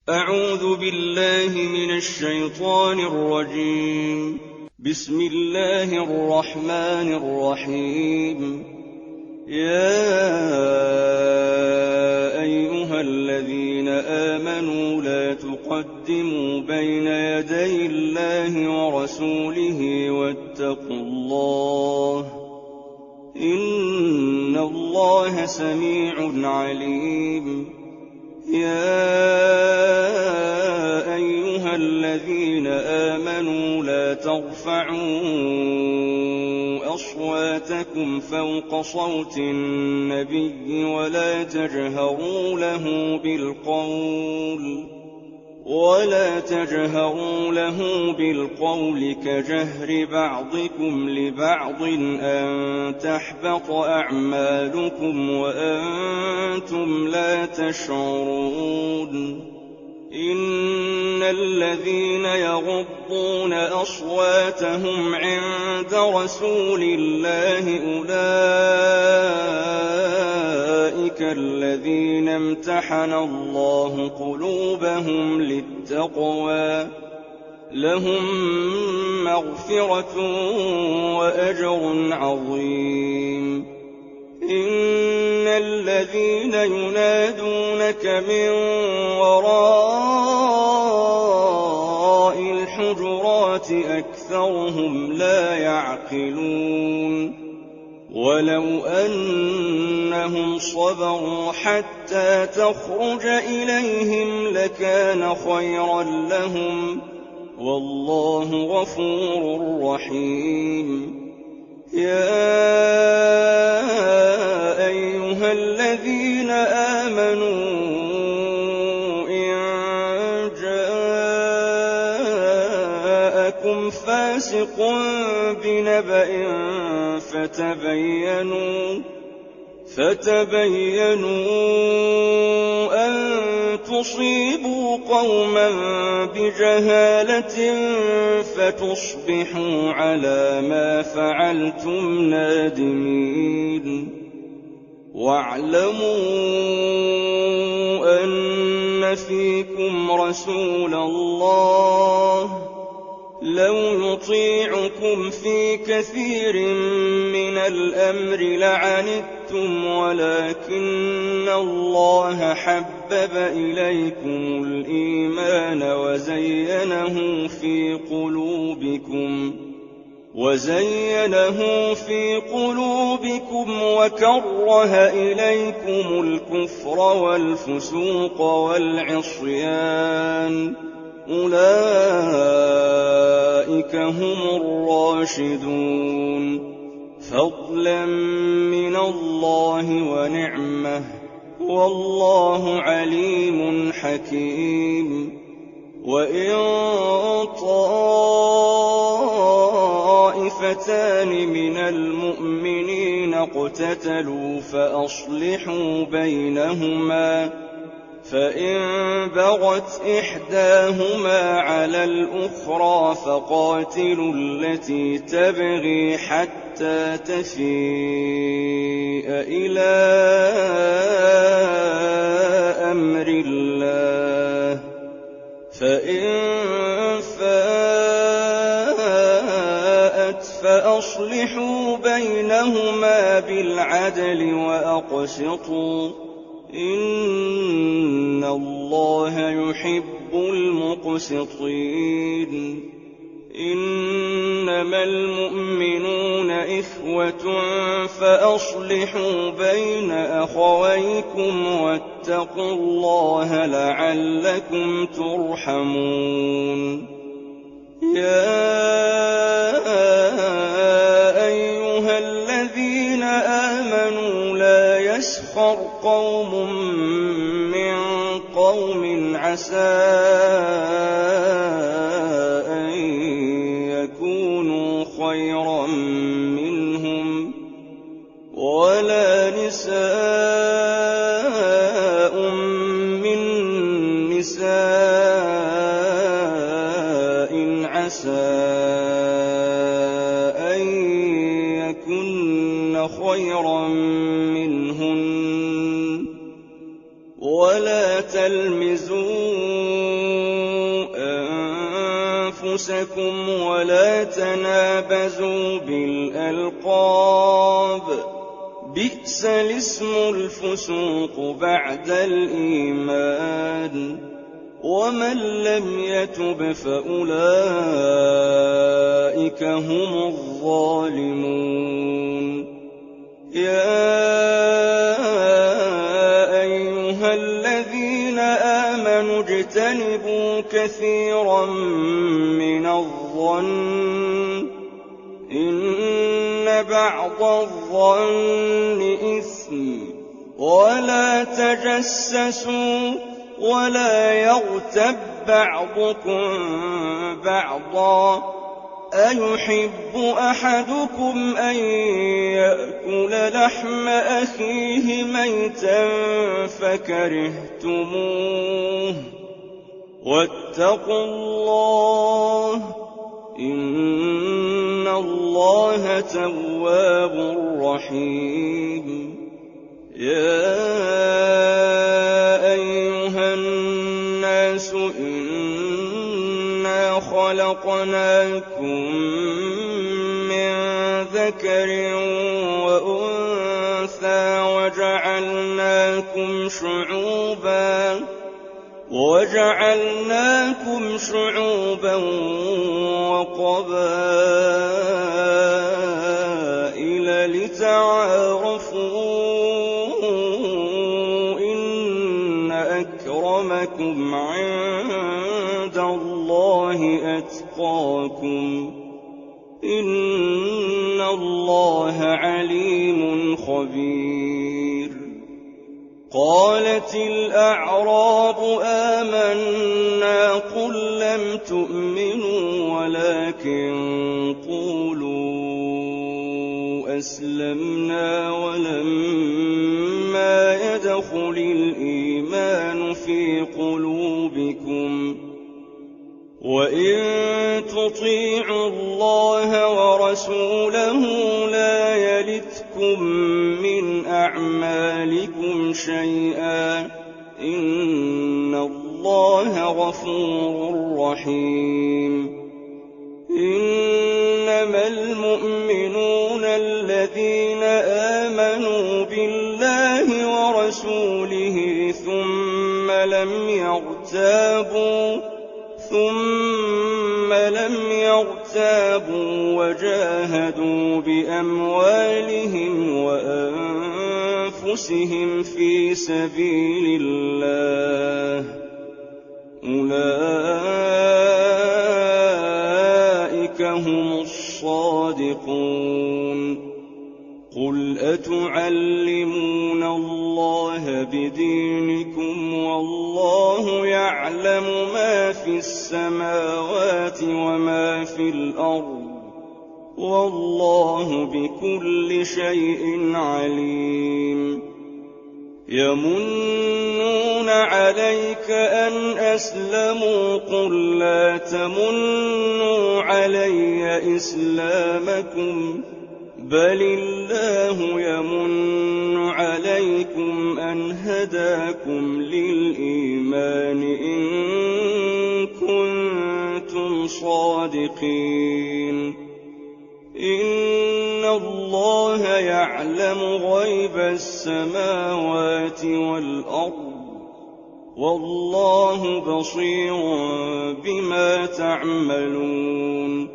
أعوذ بالله من الشيطان الرجيم. بسم الله الرحمن الرحيم. يا أيها الذين آمنوا لا تقدموا بين يدي الله ورسوله واتقوا الله، إن الله سميع عليم. يا أيها الذين آمنوا لا ترفعوا أصواتكم فوق صوت النبي ولا تجهروا له بالقول كجهر بعضكم لبعض أن تحبط أعمالكم وأنتم لا تشعرون. إن الذين يغضون أصواتهم عند رسول الله أولئك الذين امتحن الله قلوبهم للتقوى، لهم مغفرة وأجر عظيم. إن الذين ينادونك من وراء الحجرات أكثرهم لا يعقلون. ولو أنهم صبروا حتى تخرج إليهم لكان خيرا لهم، والله غفور رحيم. يا أيها الذين آمنوا إن جاءكم فاسق بنبأ فتبينوا أن تصيبوا قوما بجهالة فتصبحوا على ما فعلتم نادمين. واعلموا أن فيكم رسول الله لو يطيعكم في كثير من الأمر لعنتم، ولكن الله حبب إليكم الإيمان وزينه في قلوبكم وكره إليكم الكفر والفسوق والعصيان، أولئك هم الراشدون، فضلا من الله ونعمة، والله عليم حكيم. وإن طائفتان من المؤمنين اقتتلوا فأصلحوا بينهما، فإن بغت إحداهما على الأخرى فقاتلوا التي تبغي حتى تفيء إلى أمر الله، فإن فاءت فأصلحوا بينهما بالعدل وأقسطوا، إن الله يحب المقسطين. إنما المؤمنون إخوة فأصلحوا بين أخويكم واتقوا الله لعلكم ترحمون. يا أيها الذين آمنوا لا يسخر قوم من قوم عسى أن يكونوا خيرا منهم، ولا نساء من نساء عسى أن يكن خيرا منهن، ولا تلمزوا أنفسكم ولا تنابزوا بالألقاب بئس الاسم الفسوق بعد الإيمان ومن لم يتب فأولئك هم الظالمون يا أيها الذين آمنوا اجتنبوا كثيرا من الظن إن بعض الظن إثم ولا تجسسوا ولا يغتب بعضكم بعضا أيحب أحدكم أن يأكل لحم أخيه ميتا فكرهتموه واتقوا الله إن الله تواب رحيم يا أيها الناس إنا خلقناكم من ذكر وأنثى وجعلناكم شعوبا وقبائل لتعارفوا إن أكرمكم عند الله أتقاكم إن الله عليم خبير قالت الأعراب آمنا قل لم تؤمنوا ولكن قولوا أسلمنا ولما يدخل الإيمان في قلوبكم وإن تطيعوا الله ورسوله لا يلتكم من أعمالكم شيئا إن الله غفور رحيم إنما المؤمنون الذين آمنوا بالله ورسوله ثم لم يرتابوا وجاهدوا بأموالهم وأنفسهم في سبيل الله أولئك هم الصادقون قل أتعلمون الله بدينكم والله يعلم ما في السماوات وما في الأرض والله بكل شيء عليم يمنون عليك أن أسلموا قل لا تمنوا علي إسلامكم بل الله يمن عليكم أن هداكم للإيمان إن كنتم صادقين إن الله يعلم غيب السماوات والأرض والله بصير بما تعملون